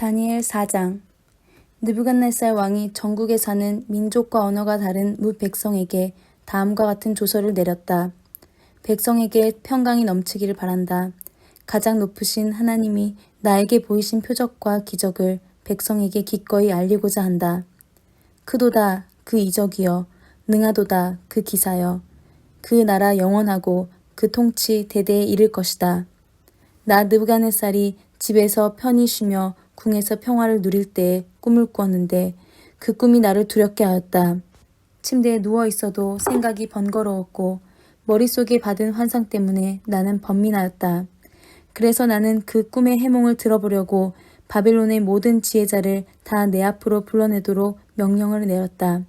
다니엘 4장. 느부갓네살 왕이 전국에 사는 민족과 언어가 다른 뭇 백성에게 다음과 같은 조서를 내렸다. 백성에게 평강이 넘치기를 바란다. 가장 높으신 하나님이 나에게 보이신 표적과 기적을 백성에게 기꺼이 알리고자 한다. 크도다 그 이적이여, 능하도다 그 기사여. 그 나라 영원하고 그 통치 대대에 이를 것이다. 나 느부갓네살이 집에서 편히 쉬며 궁에서 평화를 누릴 때에 꿈을 꾸었는데 그 꿈이 나를 두렵게 하였다. 침대에 누워 있어도 생각이 번거로웠고 머릿속에 받은 환상 때문에 나는 번민하였다. 그래서 나는 그 꿈의 해몽을 들어보려고 바벨론의 모든 지혜자를 다 내 앞으로 불러내도록 명령을 내렸다.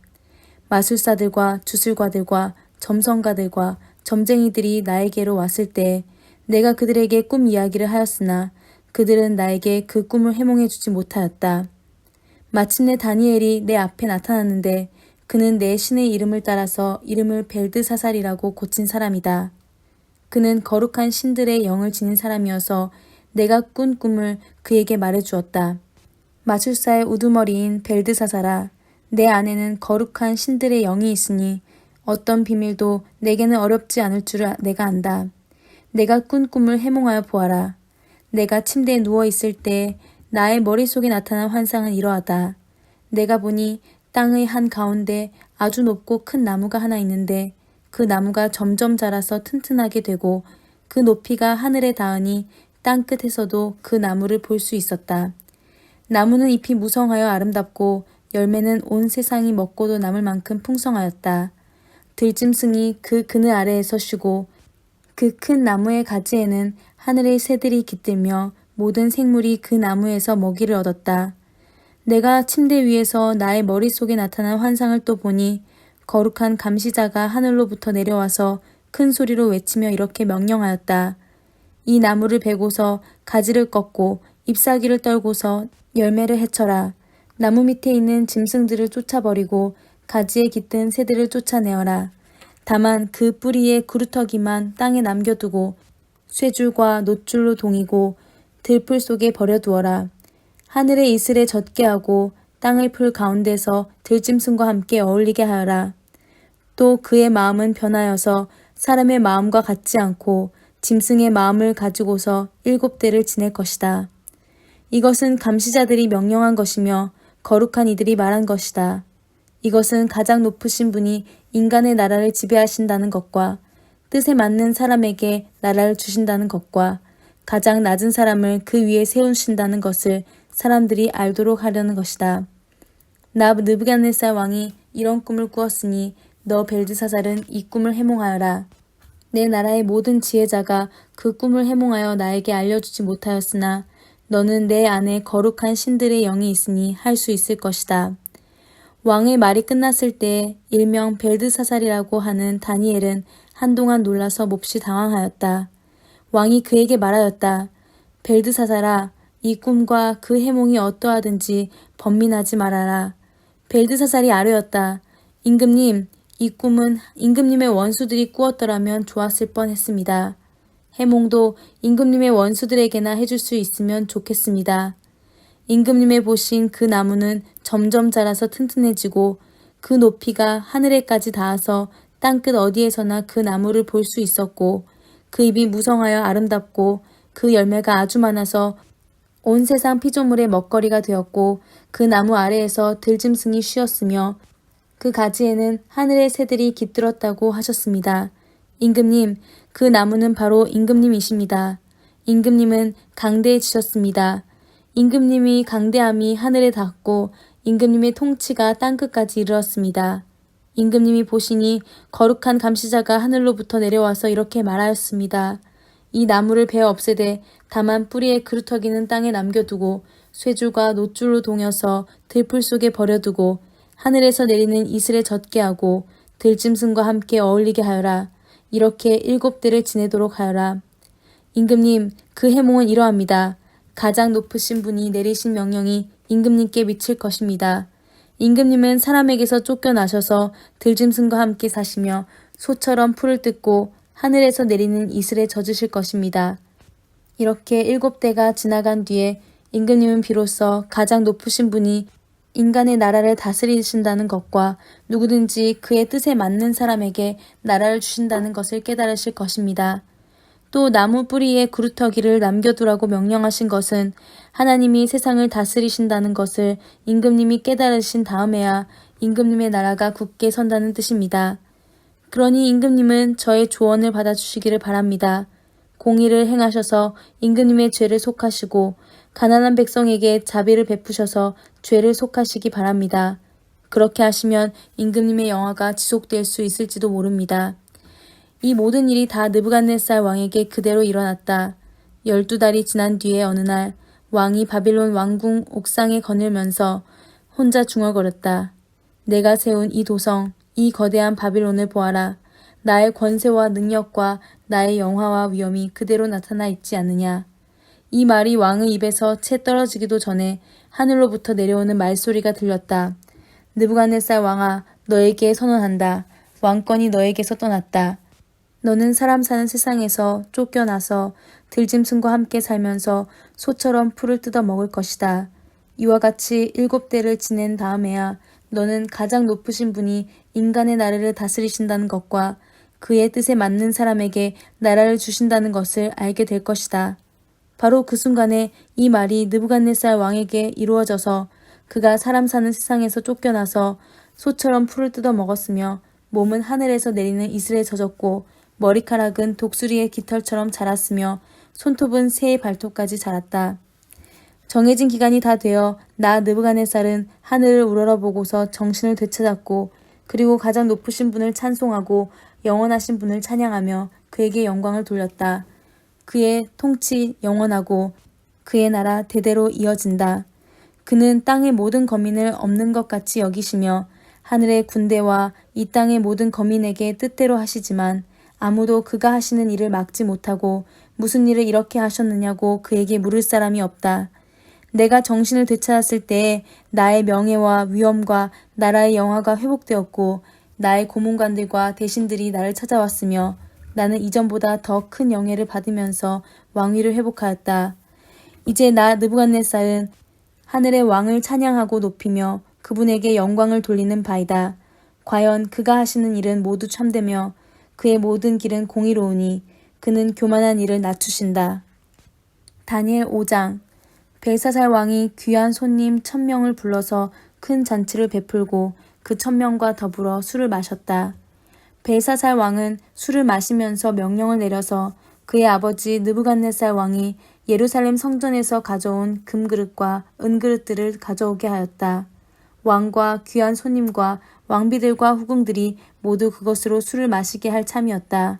마술사들과 주술가들과 점성가들과 점쟁이들이 나에게로 왔을 때 내가 그들에게 꿈 이야기를 하였으나 그들은 나에게 그 꿈을 해몽해 주지 못하였다. 마침내 다니엘이 내 앞에 나타났는데 그는 내 신의 이름을 따라서 이름을 벨드사살이라고 고친 사람이다. 그는 거룩한 신들의 영을 지닌 사람이어서 내가 꾼 꿈을 그에게 말해주었다. 마술사의 우두머리인 벨드사살아, 내 안에는 거룩한 신들의 영이 있으니 어떤 비밀도 내게는 어렵지 않을 줄 내가 안다. 내가 꾼 꿈을 해몽하여 보아라. 내가 침대에 누워있을 때 나의 머릿속에 나타난 환상은 이러하다. 내가 보니 땅의 한가운데 아주 높고 큰 나무가 하나 있는데 그 나무가 점점 자라서 튼튼하게 되고 그 높이가 하늘에 닿으니 땅끝에서도 그 나무를 볼 수 있었다. 나무는 잎이 무성하여 아름답고 열매는 온 세상이 먹고도 남을 만큼 풍성하였다. 들짐승이 그 그늘 아래에서 쉬고 그 큰 나무의 가지에는 하늘의 새들이 깃들며 모든 생물이 그 나무에서 먹이를 얻었다. 내가 침대 위에서 나의 머릿속에 나타난 환상을 또 보니 거룩한 감시자가 하늘로부터 내려와서 큰 소리로 외치며 이렇게 명령하였다. 이 나무를 베고서 가지를 꺾고 잎사귀를 떨고서 열매를 해쳐라. 나무 밑에 있는 짐승들을 쫓아버리고 가지에 깃든 새들을 쫓아내어라. 다만 그 뿌리의 구루터기만 땅에 남겨두고 쇠줄과 놋줄로 동이고 들풀 속에 버려두어라. 하늘의 이슬에 젖게 하고 땅의 풀 가운데서 들짐승과 함께 어울리게 하여라. 또 그의 마음은 변하여서 사람의 마음과 같지 않고 짐승의 마음을 가지고서 7대를 지낼 것이다. 이것은 감시자들이 명령한 것이며 거룩한 이들이 말한 것이다. 이것은 가장 높으신 분이 인간의 나라를 지배하신다는 것과 뜻에 맞는 사람에게 나라를 주신다는 것과 가장 낮은 사람을 그 위에 세우신다는 것을 사람들이 알도록 하려는 것이다. 나 느부갓네살 왕이 이런 꿈을 꾸었으니 너 벨드사살은 이 꿈을 해몽하여라. 내 나라의 모든 지혜자가 그 꿈을 해몽하여 나에게 알려주지 못하였으나 너는 내 안에 거룩한 신들의 영이 있으니 할 수 있을 것이다. 왕의 말이 끝났을 때 일명 벨드사살이라고 하는 다니엘은 한동안 놀라서 몹시 당황하였다. 왕이 그에게 말하였다. 벨드사살아, 이 꿈과 그 해몽이 어떠하든지 번민하지 말아라. 벨드사살이 아뢰었다. 임금님, 이 꿈은 임금님의 원수들이 꾸었더라면 좋았을 뻔했습니다. 해몽도 임금님의 원수들에게나 해줄 수 있으면 좋겠습니다. 임금님의 보신 그 나무는 점점 자라서 튼튼해지고 그 높이가 하늘에까지 닿아서 땅끝 어디에서나 그 나무를 볼 수 있었고 그 잎이 무성하여 아름답고 그 열매가 아주 많아서 온 세상 피조물의 먹거리가 되었고 그 나무 아래에서 들짐승이 쉬었으며 그 가지에는 하늘의 새들이 깃들었다고 하셨습니다. 임금님, 그 나무는 바로 임금님이십니다. 임금님은 강대해지셨습니다. 임금님이 강대함이 하늘에 닿고 임금님의 통치가 땅끝까지 이르렀습니다. 임금님이 보시니 거룩한 감시자가 하늘로부터 내려와서 이렇게 말하였습니다. 이 나무를 베어 없애되 다만 뿌리의 그루터기는 땅에 남겨두고 쇠줄과 놋줄로 동여서 들풀 속에 버려두고 하늘에서 내리는 이슬에 젖게 하고 들짐승과 함께 어울리게 하여라. 이렇게 7대를 지내도록 하여라. 임금님, 그 해몽은 이러합니다. 가장 높으신 분이 내리신 명령이 임금님께 미칠 것입니다. 임금님은 사람에게서 쫓겨나셔서 들짐승과 함께 사시며 소처럼 풀을 뜯고 하늘에서 내리는 이슬에 젖으실 것입니다. 이렇게 7대가 지나간 뒤에 임금님은 비로소 가장 높으신 분이 인간의 나라를 다스리신다는 것과 누구든지 그의 뜻에 맞는 사람에게 나라를 주신다는 것을 깨달으실 것입니다. 또 나무 뿌리에 구루터기를 남겨두라고 명령하신 것은 하나님이 세상을 다스리신다는 것을 임금님이 깨달으신 다음에야 임금님의 나라가 굳게 선다는 뜻입니다. 그러니 임금님은 저의 조언을 받아주시기를 바랍니다. 공의를 행하셔서 임금님의 죄를 속하시고 가난한 백성에게 자비를 베푸셔서 죄를 속하시기 바랍니다. 그렇게 하시면 임금님의 영화가 지속될 수 있을지도 모릅니다. 이 모든 일이 다 느부갓네살 왕에게 그대로 일어났다. 12달이 지난 뒤에 어느 날 왕이 바빌론 왕궁 옥상에 거닐면서 혼자 중얼거렸다. 내가 세운 이 도성, 이 거대한 바빌론을 보아라. 나의 권세와 능력과 나의 영화와 위엄이 그대로 나타나 있지 않느냐. 이 말이 왕의 입에서 채 떨어지기도 전에 하늘로부터 내려오는 말소리가 들렸다. 느부갓네살 왕아, 너에게 선언한다. 왕권이 너에게서 떠났다. 너는 사람 사는 세상에서 쫓겨나서 들짐승과 함께 살면서 소처럼 풀을 뜯어 먹을 것이다. 이와 같이 7대를 지낸 다음에야 너는 가장 높으신 분이 인간의 나라를 다스리신다는 것과 그의 뜻에 맞는 사람에게 나라를 주신다는 것을 알게 될 것이다. 바로 그 순간에 이 말이 느부갓네살 왕에게 이루어져서 그가 사람 사는 세상에서 쫓겨나서 소처럼 풀을 뜯어 먹었으며 몸은 하늘에서 내리는 이슬에 젖었고 머리카락은 독수리의 깃털처럼 자랐으며 손톱은 새의 발톱까지 자랐다. 정해진 기간이 다 되어 나 느부갓네살은 하늘을 우러러보고서 정신을 되찾았고 그리고 가장 높으신 분을 찬송하고 영원하신 분을 찬양하며 그에게 영광을 돌렸다. 그의 통치 영원하고 그의 나라 대대로 이어진다. 그는 땅의 모든 거민을 없는 것 같이 여기시며 하늘의 군대와 이 땅의 모든 거민에게 뜻대로 하시지만 아무도 그가 하시는 일을 막지 못하고 무슨 일을 이렇게 하셨느냐고 그에게 물을 사람이 없다. 내가 정신을 되찾았을 때에 나의 명예와 위엄과 나라의 영화가 회복되었고 나의 고문관들과 대신들이 나를 찾아왔으며 나는 이전보다 더 큰 영예를 받으면서 왕위를 회복하였다. 이제 나 느부갓네살은 하늘의 왕을 찬양하고 높이며 그분에게 영광을 돌리는 바이다. 과연 그가 하시는 일은 모두 참되며 그의 모든 길은 공의로우니 그는 교만한 일을 낮추신다. 다니엘 5장. 벨사살 왕이 귀한 손님 1000명을 불러서 큰 잔치를 베풀고 그 1000명과 더불어 술을 마셨다. 벨사살 왕은 술을 마시면서 명령을 내려서 그의 아버지 느부갓네살 왕이 예루살렘 성전에서 가져온 금그릇과 은그릇들을 가져오게 하였다. 왕과 귀한 손님과 왕비들과 후궁들이 모두 그것으로 술을 마시게 할 참이었다.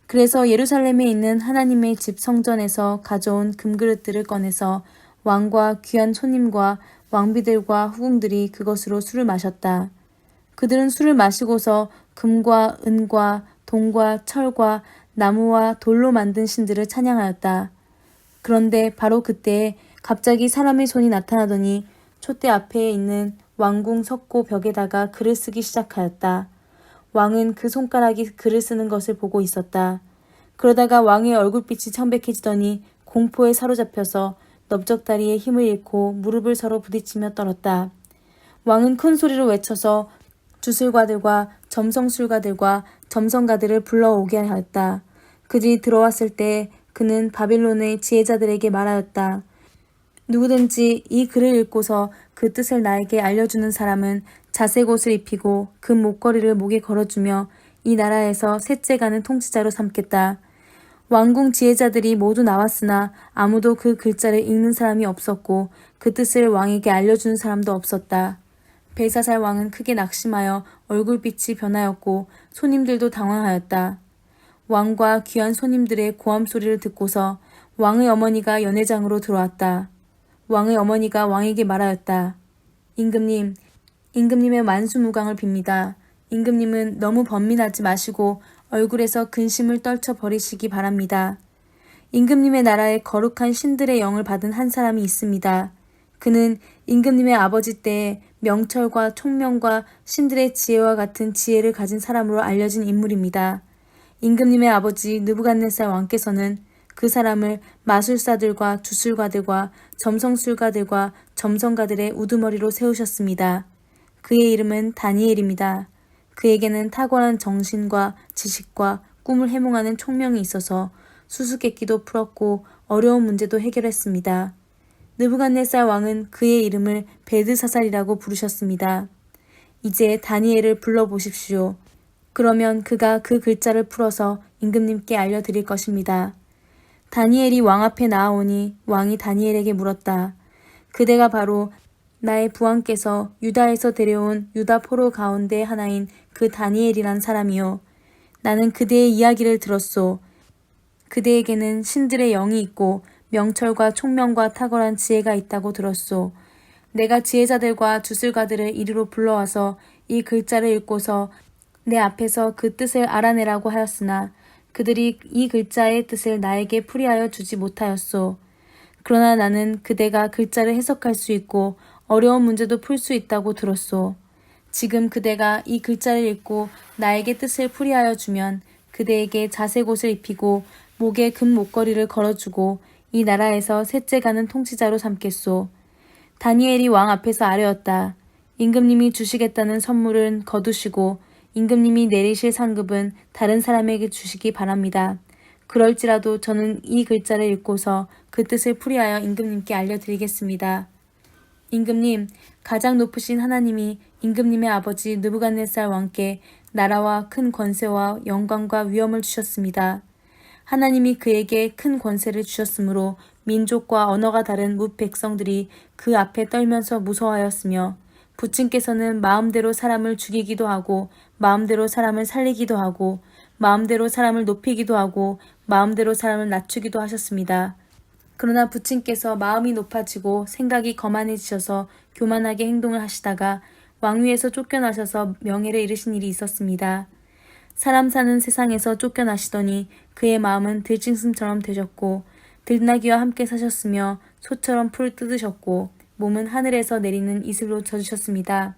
그래서 예루살렘에 있는 하나님의 집 성전에서 가져온 금그릇들을 꺼내서 왕과 귀한 손님과 왕비들과 후궁들이 그것으로 술을 마셨다. 그들은 술을 마시고서 금과 은과 동과 철과 나무와 돌로 만든 신들을 찬양하였다. 그런데 바로 그때에 갑자기 사람의 손이 나타나더니 촛대 앞에 있는 왕궁 석고 벽에다가 글을 쓰기 시작하였다. 왕은 그 손가락이 글을 쓰는 것을 보고 있었다. 그러다가 왕의 얼굴빛이 청백해지더니 공포에 사로잡혀서 넓적다리에 힘을 잃고 무릎을 서로 부딪히며 떨었다. 왕은 큰 소리로 외쳐서 주술가들과 점성술가들과 점성가들을 불러오게 하였다. 그들이 들어왔을 때 그는 바빌론의 지혜자들에게 말하였다. 누구든지 이 글을 읽고서 그 뜻을 나에게 알려주는 사람은 자색 옷을 입히고 금 목걸이를 목에 걸어주며 이 나라에서 셋째 가는 통치자로 삼겠다. 왕궁 지혜자들이 모두 나왔으나 아무도 그 글자를 읽는 사람이 없었고 그 뜻을 왕에게 알려주는 사람도 없었다. 벨사살 왕은 크게 낙심하여 얼굴빛이 변하였고 손님들도 당황하였다. 왕과 귀한 손님들의 고함 소리를 듣고서 왕의 어머니가 연회장으로 들어왔다. 왕의 어머니가 왕에게 말하였다. 임금님의 만수무강을 빕니다. 임금님은 너무 번민하지 마시고 얼굴에서 근심을 떨쳐버리시기 바랍니다. 임금님의 나라에 거룩한 신들의 영을 받은 한 사람이 있습니다. 그는 임금님의 아버지 때에 명철과 총명과 신들의 지혜와 같은 지혜를 가진 사람으로 알려진 인물입니다. 임금님의 아버지 느부갓네살 왕께서는 그 사람을 마술사들과 주술가들과 점성술가들과 점성가들의 우두머리로 세우셨습니다. 그의 이름은 다니엘입니다. 그에게는 탁월한 정신과 지식과 꿈을 해몽하는 총명이 있어서 수수께끼도 풀었고 어려운 문제도 해결했습니다. 느부갓네살 왕은 그의 이름을 벨드사살이라고 부르셨습니다. 이제 다니엘을 불러보십시오. 그러면 그가 그 글자를 풀어서 임금님께 알려드릴 것입니다. 다니엘이 왕 앞에 나아오니 왕이 다니엘에게 물었다. 그대가 바로 나의 부왕께서 유다에서 데려온 유다 포로 가운데 하나인 그 다니엘이란 사람이요. 나는 그대의 이야기를 들었소. 그대에게는 신들의 영이 있고 명철과 총명과 탁월한 지혜가 있다고 들었소. 내가 지혜자들과 주술가들을 이리로 불러와서 이 글자를 읽고서 내 앞에서 그 뜻을 알아내라고 하였으나 그들이 이 글자의 뜻을 나에게 풀이하여 주지 못하였소. 그러나 나는 그대가 글자를 해석할 수 있고 어려운 문제도 풀 수 있다고 들었소. 지금 그대가 이 글자를 읽고 나에게 뜻을 풀이하여 주면 그대에게 자색 옷을 입히고 목에 금 목걸이를 걸어주고 이 나라에서 셋째 가는 통치자로 삼겠소. 다니엘이 왕 앞에서 아뢰었다. 임금님이 주시겠다는 선물은 거두시고 임금님이 내리실 상급은 다른 사람에게 주시기 바랍니다. 그럴지라도 저는 이 글자를 읽고서 그 뜻을 풀이하여 임금님께 알려드리겠습니다. 임금님, 가장 높으신 하나님이 임금님의 아버지 느부갓네살 왕께 나라와 큰 권세와 영광과 위엄을 주셨습니다. 하나님이 그에게 큰 권세를 주셨으므로 민족과 언어가 다른 뭇 백성들이 그 앞에 떨면서 무서워하였으며 부친께서는 마음대로 사람을 죽이기도 하고 마음대로 사람을 살리기도 하고 마음대로 사람을 높이기도 하고 마음대로 사람을 낮추기도 하셨습니다. 그러나 부친께서 마음이 높아지고 생각이 거만해지셔서 교만하게 행동을 하시다가 왕위에서 쫓겨나셔서 명예를 잃으신 일이 있었습니다. 사람 사는 세상에서 쫓겨나시더니 그의 마음은 들짐승처럼 되셨고 들나귀와 함께 사셨으며 소처럼 풀을 뜯으셨고 몸은 하늘에서 내리는 이슬로 젖으셨습니다.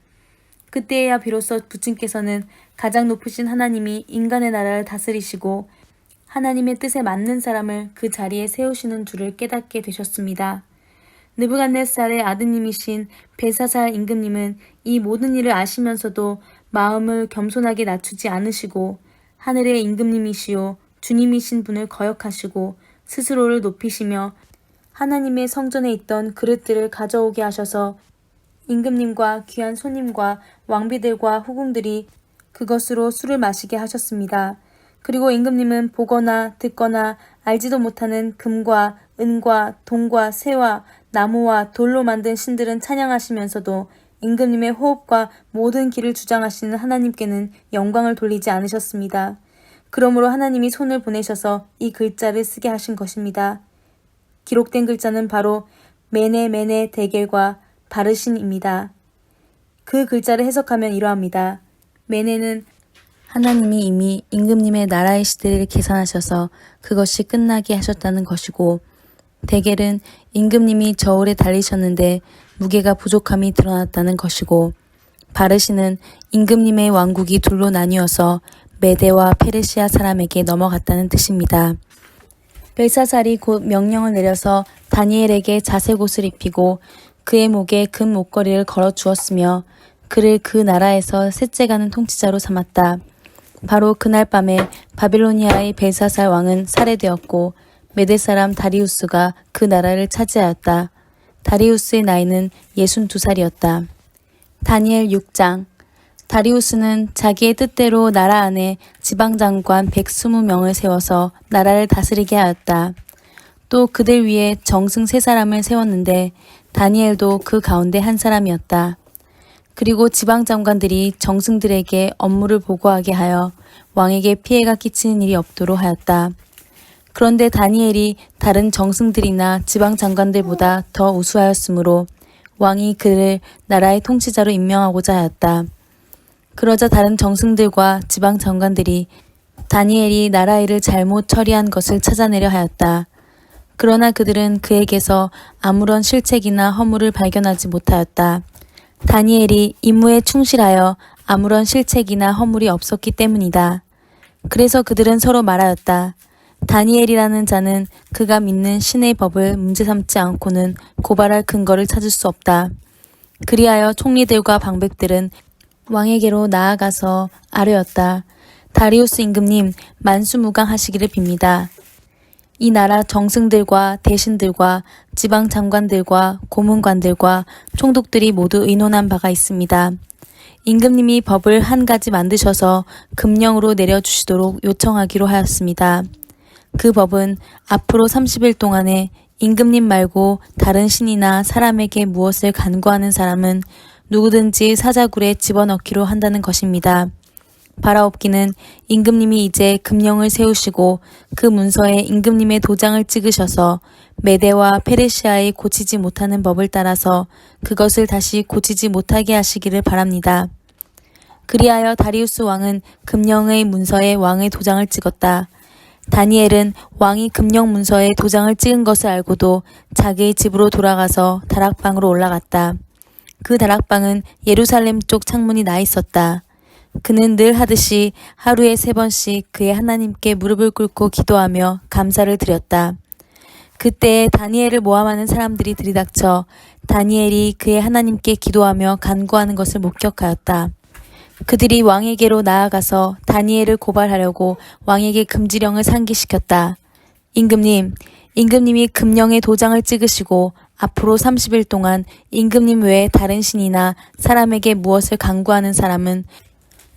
그때야 비로소 부친께서는 가장 높으신 하나님이 인간의 나라를 다스리시고 하나님의 뜻에 맞는 사람을 그 자리에 세우시는 줄을 깨닫게 되셨습니다. 느부갓네살의 아드님이신 벨사살 임금님은 이 모든 일을 아시면서도 마음을 겸손하게 낮추지 않으시고 하늘의 임금님이시요 주님이신 분을 거역하시고 스스로를 높이시며 하나님의 성전에 있던 그릇들을 가져오게 하셔서 임금님과 귀한 손님과 왕비들과 후궁들이 그것으로 술을 마시게 하셨습니다. 그리고 임금님은 보거나 듣거나 알지도 못하는 금과 은과 동과 새와 나무와 돌로 만든 신들은 찬양하시면서도 임금님의 호흡과 모든 길을 주장하시는 하나님께는 영광을 돌리지 않으셨습니다. 그러므로 하나님이 손을 보내셔서 이 글자를 쓰게 하신 것입니다. 기록된 글자는 바로 메네 데겔과 바르신입니다. 그 글자를 해석하면 이러합니다. 메네는 하나님이 이미 임금님의 나라의 시대를 계산하셔서 그것이 끝나게 하셨다는 것이고, 데겔은 임금님이 저울에 달리셨는데 무게가 부족함이 드러났다는 것이고, 바르신은 임금님의 왕국이 둘로 나뉘어서 메데와 페르시아 사람에게 넘어갔다는 뜻입니다. 벨사살이 곧 명령을 내려서 다니엘에게 자색 옷을 입히고 그의 목에 금 목걸이를 걸어 주었으며 그를 그 나라에서 셋째 가는 통치자로 삼았다. 바로 그날 밤에 바빌로니아의 벨사살 왕은 살해되었고 메대 사람 다리우스가 그 나라를 차지하였다. 다리우스의 나이는 62살이었다. 다니엘 6장. 다리우스는 자기의 뜻대로 나라 안에 지방장관 120명을 세워서 나라를 다스리게 하였다. 또 그들 위에 정승 3사람을 세웠는데 다니엘도 그 가운데 한 사람이었다. 그리고 지방장관들이 정승들에게 업무를 보고하게 하여 왕에게 피해가 끼치는 일이 없도록 하였다. 그런데 다니엘이 다른 정승들이나 지방장관들보다 더 우수하였으므로 왕이 그를 나라의 통치자로 임명하고자 하였다. 그러자 다른 정승들과 지방장관들이 다니엘이 나라 일을 잘못 처리한 것을 찾아내려 하였다. 그러나 그들은 그에게서 아무런 실책이나 허물을 발견하지 못하였다. 다니엘이 임무에 충실하여 아무런 실책이나 허물이 없었기 때문이다. 그래서 그들은 서로 말하였다. 다니엘이라는 자는 그가 믿는 신의 법을 문제 삼지 않고는 고발할 근거를 찾을 수 없다. 그리하여 총리들과 방백들은 왕에게로 나아가서 아뢰었다. 다리우스 임금님, 만수무강하시기를 빕니다. 이 나라 정승들과 대신들과 지방 장관들과 고문관들과 총독들이 모두 의논한 바가 있습니다. 임금님이 법을 한 가지 만드셔서 금령으로 내려주시도록 요청하기로 하였습니다. 그 법은 앞으로 30일 동안에 임금님 말고 다른 신이나 사람에게 무엇을 간구하는 사람은 누구든지 사자굴에 집어넣기로 한다는 것입니다. 바라옵기는 임금님이 이제 금령을 세우시고 그 문서에 임금님의 도장을 찍으셔서 메대와 페르시아의 고치지 못하는 법을 따라서 그것을 다시 고치지 못하게 하시기를 바랍니다. 그리하여 다리우스 왕은 금령의 문서에 왕의 도장을 찍었다. 다니엘은 왕이 금령 문서에 도장을 찍은 것을 알고도 자기의 집으로 돌아가서 다락방으로 올라갔다. 그 다락방은 예루살렘 쪽 창문이 나 있었다. 그는 늘 하듯이 하루에 3번씩 그의 하나님께 무릎을 꿇고 기도하며 감사를 드렸다. 그때에 다니엘을 모함하는 사람들이 들이닥쳐 다니엘이 그의 하나님께 기도하며 간구하는 것을 목격하였다. 그들이 왕에게로 나아가서 다니엘을 고발하려고 왕에게 금지령을 상기시켰다. 임금님이 금령에 도장을 찍으시고 앞으로 30일 동안 임금님 외에 다른 신이나 사람에게 무엇을 간구하는 사람은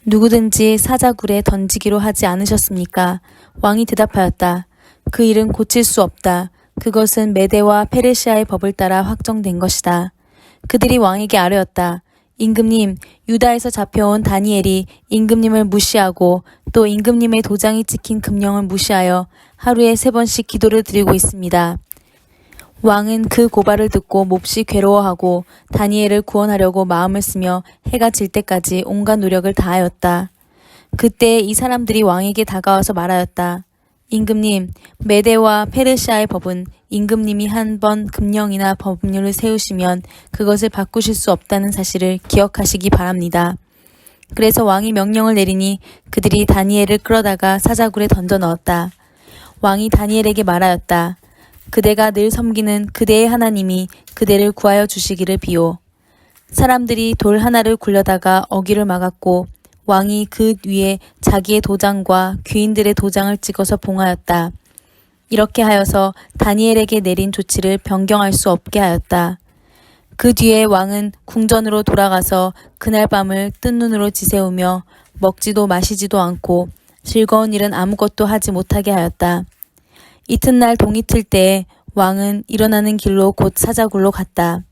누구든지 사자굴에 던지기로 하지 않으셨습니까? 왕이 대답하였다. 그 일은 고칠 수 없다. 그것은 메대와 페르시아의 법을 따라 확정된 것이다. 그들이 왕에게 아뢰었다. 임금님, 유다에서 잡혀온 다니엘이 임금님을 무시하고 또 임금님의 도장이 찍힌 금령을 무시하여 하루에 3번씩 기도를 드리고 있습니다. 왕은 그 고발을 듣고 몹시 괴로워하고 다니엘을 구원하려고 마음을 쓰며 해가 질 때까지 온갖 노력을 다하였다. 그때 이 사람들이 왕에게 다가와서 말하였다. 임금님, 메대와 페르시아의 법은 임금님이 한 번 금령이나 법률을 세우시면 그것을 바꾸실 수 없다는 사실을 기억하시기 바랍니다. 그래서 왕이 명령을 내리니 그들이 다니엘을 끌어다가 사자굴에 던져 넣었다. 왕이 다니엘에게 말하였다. 그대가 늘 섬기는 그대의 하나님이 그대를 구하여 주시기를 비오. 사람들이 돌 하나를 굴려다가 어귀를 막았고 왕이 그 위에 자기의 도장과 귀인들의 도장을 찍어서 봉하였다. 이렇게 하여서 다니엘에게 내린 조치를 변경할 수 없게 하였다. 그 뒤에 왕은 궁전으로 돌아가서 그날 밤을 뜬 눈으로 지새우며 먹지도 마시지도 않고 즐거운 일은 아무것도 하지 못하게 하였다. 이튿날 동이 틀 때에 왕은 일어나는 길로 곧 사자굴로 갔다.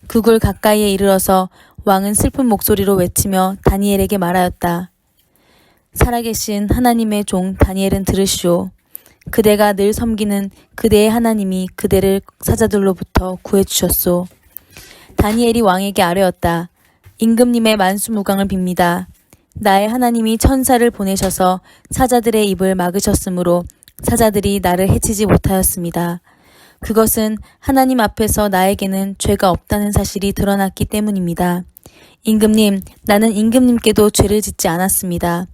그 굴 가까이에 이르러서 왕은 슬픈 목소리로 외치며 다니엘에게 말하였다. 살아계신 하나님의 종 다니엘은 들으시오. 그대가 늘 섬기는 그대의 하나님이 그대를 사자들로부터 구해주셨소. 다니엘이 왕에게 아뢰었다. 임금님의 만수무강을 빕니다. 나의 하나님이 천사를 보내셔서 사자들의 입을 막으셨으므로 사자들이 나를 해치지 못하였습니다. 그것은 하나님 앞에서 나에게는 죄가 없다는 사실이 드러났기 때문입니다. 임금님, 나는 임금님께도 죄를 짓지 않았습니다.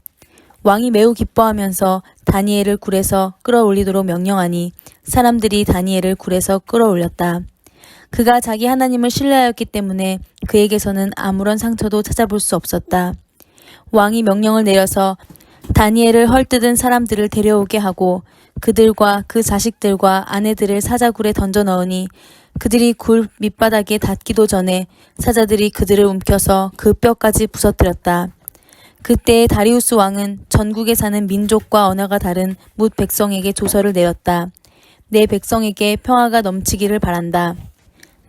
왕이 매우 기뻐하면서 다니엘을 굴에서 끌어올리도록 명령하니 사람들이 다니엘을 굴에서 끌어올렸다. 그가 자기 하나님을 신뢰하였기 때문에 그에게서는 아무런 상처도 찾아볼 수 없었다. 왕이 명령을 내려서 다니엘을 헐뜯은 사람들을 데려오게 하고 그들과 그 자식들과 아내들을 사자굴에 던져 넣으니 그들이 굴 밑바닥에 닿기도 전에 사자들이 그들을 움켜서 그 뼈까지 부서뜨렸다. 그때 다리우스 왕은 전국에 사는 민족과 언어가 다른 뭇 백성에게 조서를 내렸다. 내 백성에게 평화가 넘치기를 바란다.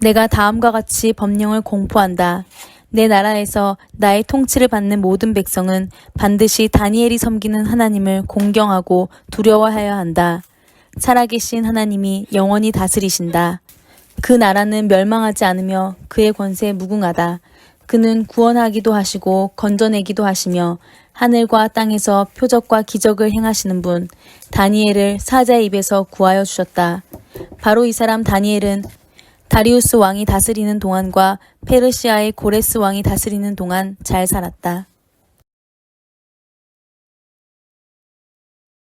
내가 다음과 같이 법령을 공포한다. 내 나라에서 나의 통치를 받는 모든 백성은 반드시 다니엘이 섬기는 하나님을 공경하고 두려워하여야 한다. 살아계신 하나님이 영원히 다스리신다. 그 나라는 멸망하지 않으며 그의 권세 무궁하다. 그는 구원하기도 하시고 건져내기도 하시며 하늘과 땅에서 표적과 기적을 행하시는 분 다니엘을 사자의 입에서 구하여 주셨다. 바로 이 사람 다니엘은 다리우스 왕이 다스리는 동안과 페르시아의 고레스 왕이 다스리는 동안 잘 살았다.